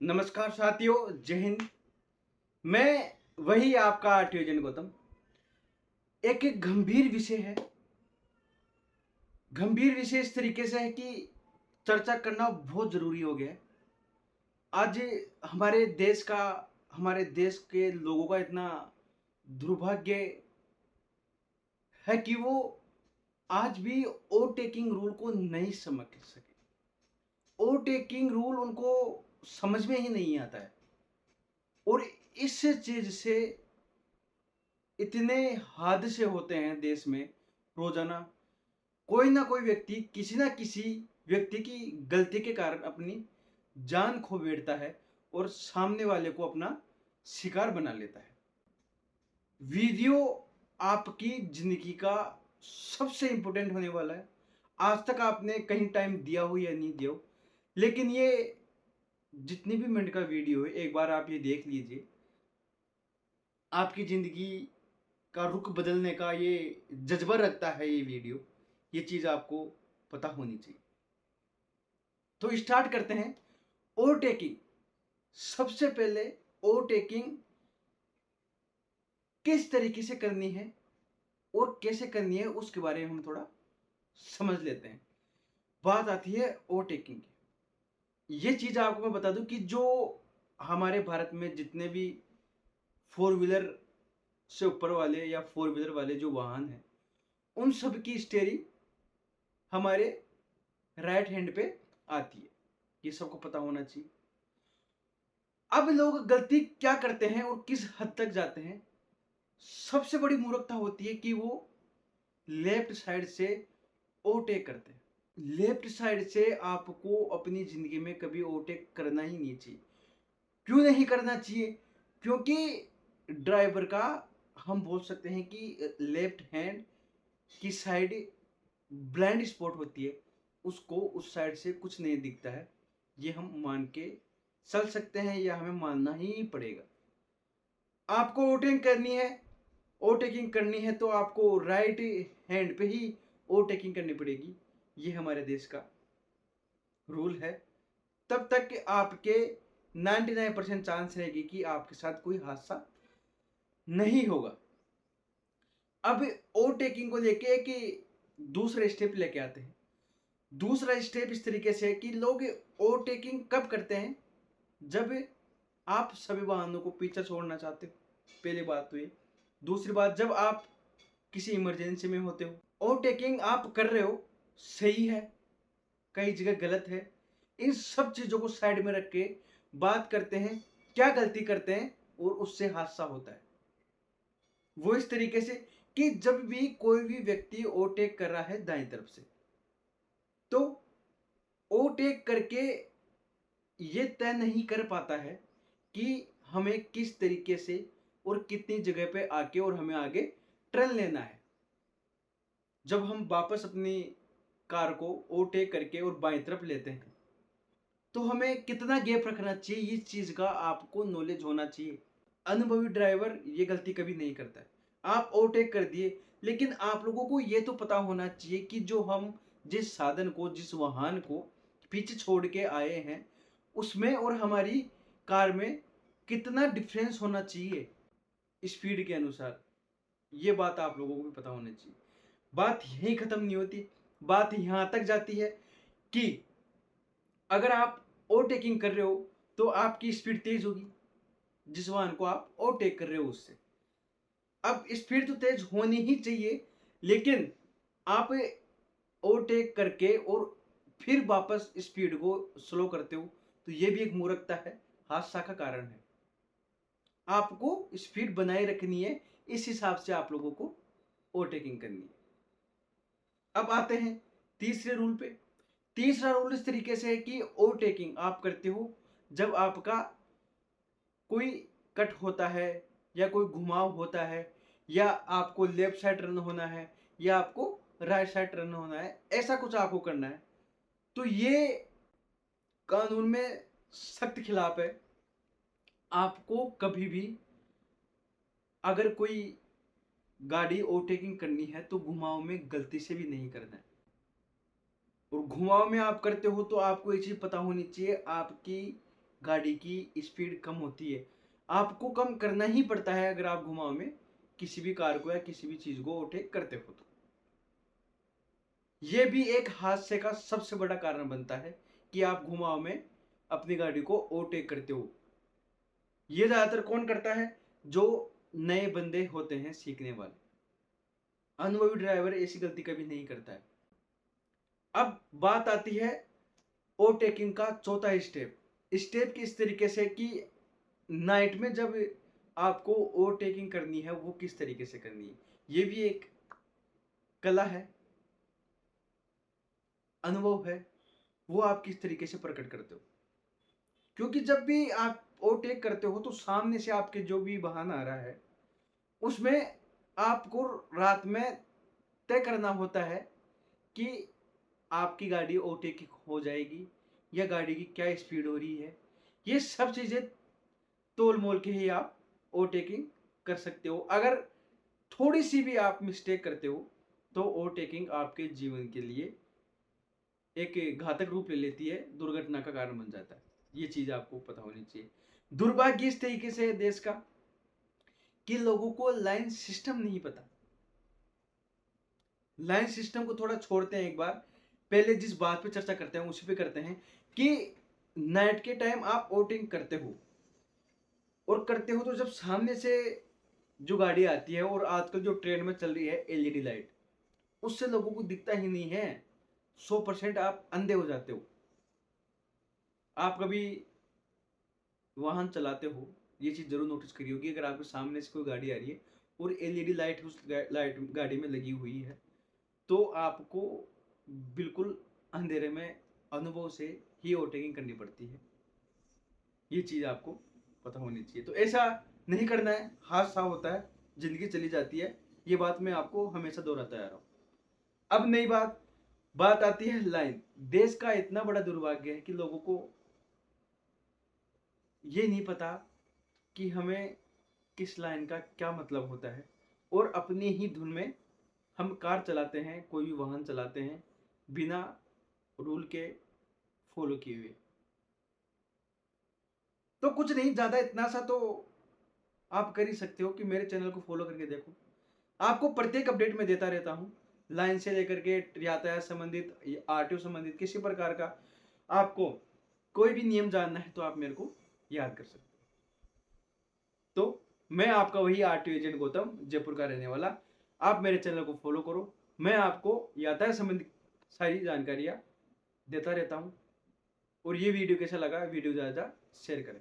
नमस्कार साथियों, जय हिंद। मैं वही आपका आर्टिजन गौतम। एक गंभीर विषय है। गंभीर विषय इस तरीके से है कि चर्चा करना बहुत जरूरी हो गया है। आज हमारे देश का, हमारे देश के लोगों का इतना दुर्भाग्य है कि वो आज भी ओवरटेकिंग रूल को नहीं समझ सके। ओवरटेकिंग रूल उनको समझ में ही नहीं आता है और इस चीज से इतने हादसे होते हैं देश में रोजाना। कोई ना कोई व्यक्ति किसी ना किसी व्यक्ति की गलती के कारण अपनी जान खो बैठता है और सामने वाले को अपना शिकार बना लेता है। वीडियो आपकी जिंदगी का सबसे इंपॉर्टेंट होने वाला है। आज तक आपने कहीं टाइम दिया हो या नहीं दिया हो, लेकिन ये जितनी भी मिनट का वीडियो है, एक बार आप ये देख लीजिए। आपकी जिंदगी का रुख बदलने का ये जज्बा रखता है ये वीडियो। ये चीज आपको पता होनी चाहिए। तो स्टार्ट करते हैं। ओवरटेकिंग। सबसे पहले ओवरटेकिंग किस तरीके से करनी है और कैसे करनी है उसके बारे में हम थोड़ा समझ लेते हैं। बात आती है ओवरटेकिंग की। ये चीज आपको मैं बता दूं कि जो हमारे भारत में जितने भी फोर व्हीलर से ऊपर वाले या फोर व्हीलर वाले जो वाहन हैं, उन सब की स्टीयरिंग हमारे राइट हैंड पे आती है। ये सबको पता होना चाहिए। अब लोग गलती क्या करते हैं और किस हद तक जाते हैं। सबसे बड़ी मूर्खता होती है कि वो लेफ्ट साइड से ओवरटेक करते हैं। लेफ्ट साइड से आपको अपनी जिंदगी में कभी ओवरटेक करना ही नहीं चाहिए। क्यों नहीं करना चाहिए? क्योंकि ड्राइवर का, हम बोल सकते हैं कि लेफ्ट हैंड की साइड ब्लाइंड स्पॉट होती है। उसको उस साइड से कुछ नहीं दिखता है। ये हम मान के चल सकते हैं या हमें मानना ही पड़ेगा। आपको ओवरटेकिंग करनी है, ओवरटेकिंग करनी है तो आपको राइट हैंड पे ही ओवरटेकिंग करनी पड़ेगी। ये हमारे देश का रूल है। तब तक कि आपके 99% चांस रहेगी कि आपके साथ कोई हादसा नहीं होगा। अब ओवरटेकिंग को लेके कि दूसरा स्टेप लेके आते हैं। दूसरा स्टेप इस तरीके से है कि लोग ओवरटेकिंग कब करते हैं? जब आप सभी वाहनों को पीछे छोड़ना चाहते हो, पहली बात तो ये। दूसरी बात, जब आप किसी इमरजेंसी में होते हो। ओवरटेकिंग आप कर रहे हो, सही है, कई जगह गलत है। इन सब चीजों को साइड में रख के बात करते हैं क्या गलती करते हैं और उससे हादसा होता है। वो इस तरीके से कि जब भी कोई भी व्यक्ति ओवरटेक कर रहा है दाईं तरफ से, तो ओवरटेक करके ये तय नहीं कर पाता है कि हमें किस तरीके से और कितनी जगह पे आके और हमें आगे टर्न लेना है। जब हम वापस अपनी कार को ओवरटेक करके और बाईं तरफ लेते हैं, तो हमें कितना गैप रखना चाहिए, इस चीज का आपको नॉलेज होना चाहिए। अनुभवी ड्राइवर ये गलती कभी नहीं करता है। आप ओवरटेक कर दिए, लेकिन आप लोगों को ये तो पता होना चाहिए कि जो हम जिस साधन को, जिस वाहन को पीछे छोड़ के आए हैं, उसमें और हमारी कार में कितना डिफरेंस होना चाहिए स्पीड के अनुसार। ये बात आप लोगों को भी पता होनी चाहिए। बात यहीं खत्म नहीं होती। बात यहां तक जाती है कि अगर आप ओवरटेकिंग कर रहे हो तो आपकी स्पीड तेज होगी, जिस वाहन को आप ओवरटेक कर रहे हो उससे। अब स्पीड तो तेज होनी ही चाहिए, लेकिन आप ओवरटेक करके और फिर वापस स्पीड को स्लो करते हो, तो ये भी एक मूर्खता है, हादसा का कारण है। आपको स्पीड बनाए रखनी है, इस हिसाब से आप लोगों को ओवरटेकिंग करनी है। अब आते हैं तीसरे रूल पे। तीसरा रूल इस तरीके से है कि ओवरटेकिंग आप करते हो जब आपका कोई कट होता है या कोई घुमाव होता है, या आपको लेफ्ट साइड रन होना है या आपको राइट साइड रन होना है, ऐसा कुछ आपको करना है, तो ये कानून में सख्त खिलाफ है। आपको कभी भी अगर कोई गाड़ी ओवरटेकिंग करनी है तो घुमाव में गलती से भी नहीं करना है। और घुमाव में आप करते हो तो आपको ये चीज पता होनी चाहिए, आपकी गाड़ी की स्पीड कम होती है, आपको कम करना ही पड़ता है अगर आप घुमाव में किसी भी कार को या किसी भी चीज को ओवरटेक करते हो तो। ये भी एक हादसे का सबसे बड़ा कारण बनता है कि आप घुमाव में अपनी गाड़ी को ओवरटेक करते हो। ये ज्यादातर कौन करता है? जो नए बंदे होते हैं, सीखने वाले। अनुभवी ड्राइवर ऐसी गलती कभी नहीं करता है। अब बात आती है ओवरटेकिंग का चौथा स्टेप। स्टेप किस तरीके से कि नाइट में जब आपको ओवरटेकिंग करनी है वो किस तरीके से करनी है, ये भी एक कला है, अनुभव है। वो आप किस तरीके से प्रकट करते हो, क्योंकि जब भी आप ओवरटेक करते हो तो सामने से आपके जो भी वाहन आ रहा है उसमें आपको रात में तय करना होता है कि आपकी गाड़ी ओवरटेक हो जाएगी या गाड़ी की क्या स्पीड हो रही है। ये सब चीजें तोल मोल के ही आप ओवरटेकिंग कर सकते हो। अगर थोड़ी सी भी आप मिस्टेक करते हो तो ओवरटेकिंग आपके जीवन के लिए एक घातक रूप ले लेती है, दुर्घटना का कारण बन जाता है। ये चीज आपको पता होनी चाहिए। दुर्भाग्य इस तरीके से है देश का कि लोगों को लाइन सिस्टम नहीं पता। लाइन सिस्टम को थोड़ा छोड़ते हैं एक बार, पहले जिस बात पे चर्चा करते हैं उसी पे करते हैं कि नाइट के टाइम आप ओवरटेकिंग करते हो, और करते हो तो जब सामने से जो गाड़ी आती है, और आजकल जो ट्रेंड में चल रही है एलईडी लाइट, उससे लोगों को दिखता ही नहीं है। 100% आप अंधे हो जाते हो। आप कभी वाहन चलाते हो, ये चीज जरूर नोटिस करी होगी, अगर आपके सामने से कोई गाड़ी आ रही है और एलईडी लाइट उस लाइट गाड़ी में लगी हुई है तो आपको बिल्कुल अंधेरे में अनुभव से ही ओवरटेकिंग करनी पड़ती है। ये चीज आपको पता होनी चाहिए। तो ऐसा नहीं करना है, हादसा होता है, जिंदगी चली जाती है। ये बात मैं आपको हमेशा दोहराता आ रहा हूँ। अब नई बात बात आती है लाइन। देश का इतना बड़ा दुर्भाग्य है कि लोगों को ये नहीं पता कि हमें किस लाइन का क्या मतलब होता है, और अपनी ही धुन में हम कार चलाते हैं, कोई भी वाहन चलाते हैं बिना रूल के फॉलो किए हुए। तो कुछ नहीं, ज्यादा इतना सा तो आप कर ही सकते हो कि मेरे चैनल को फॉलो करके देखो। आपको प्रत्येक अपडेट में देता रहता हूँ, लाइन से लेकर के यातायात संबंधित, आरटीओ संबंधित, किसी प्रकार का आपको कोई भी नियम जानना है तो आप मेरे को याद कर सकते हो। तो मैं आपका वही आरटीओ एजेंट गौतम, जयपुर का रहने वाला। आप मेरे चैनल को फॉलो करो, मैं आपको यातायात संबंधित सारी जानकारियाँ देता रहता हूँ। और ये वीडियो कैसा लगा, वीडियो ज़्यादा शेयर करें।